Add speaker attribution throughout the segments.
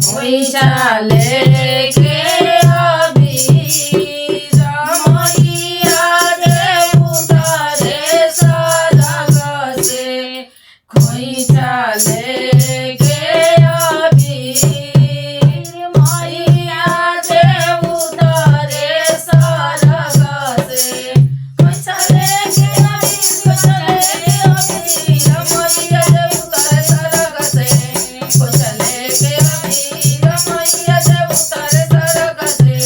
Speaker 1: खोइचाले के अबीर मैया जे उतारे सरग से खोइचाले के अबीर मैया जे उतारे सरग से खोइचाले के अबीर मैया जे उतारे सरग से खोइचाले के अबीर मैया जे उतारे सरग से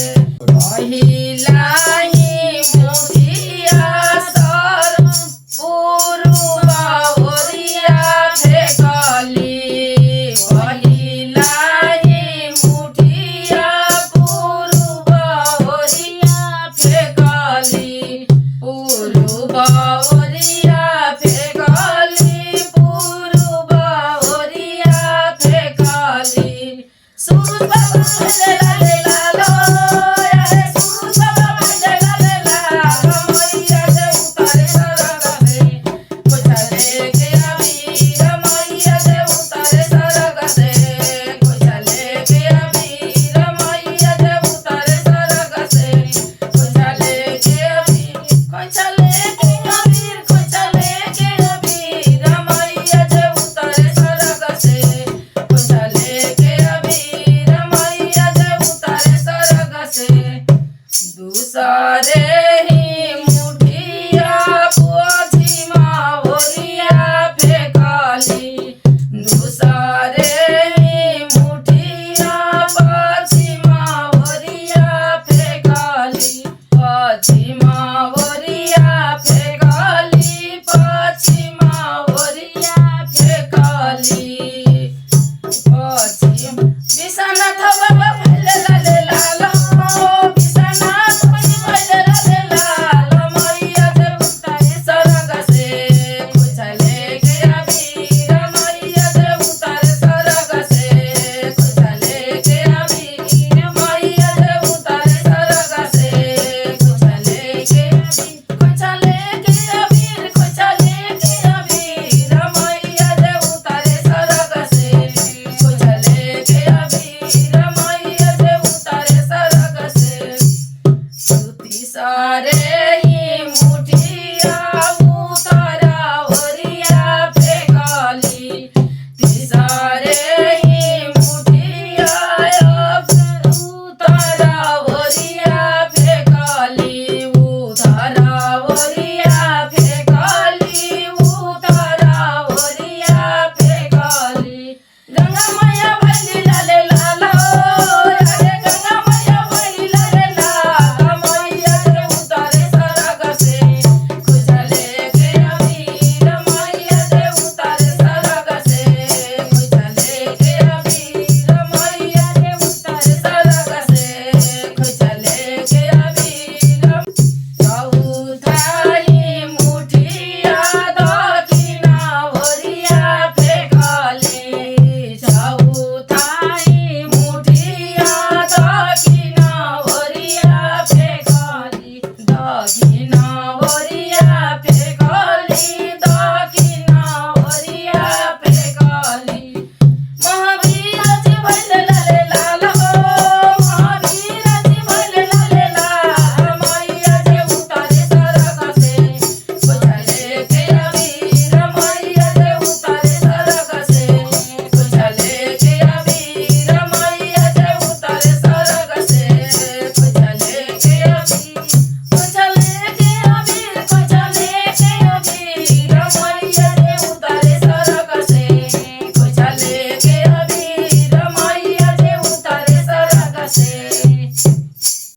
Speaker 1: पहिलाही मुठिया सर पुरुबा ओरिया फेकली पहिलाही मुठिया पुरुबा ओरिया फेकली पुरुबा ओरिया फेकली पुरुबा ओरिया फेकली सूरज बाबा मंडला ले लालो अरे सूरज बाबा मंडला ले लालो मैया जे उतारे सरग से खोइचाले के अबीर मैया जे उतारे सरग से खोइचाले के अबीर मैया जे उतारे सरग से खोइचाले के अबीर खोइचाले के अबीर खोइचाले के अबीर मैया जे उतारे सरग से खोइचाले के अबीर मैया जे उतारे सरग से दूसरे ही मुठिया पोछिमा ओरिया फेकली दूसरे ही मुठिया पछिमा ओरिया फेकली पछिमा ओरिया फेकली पछिमा ओरिया फेकली पछिम विश्वनाथ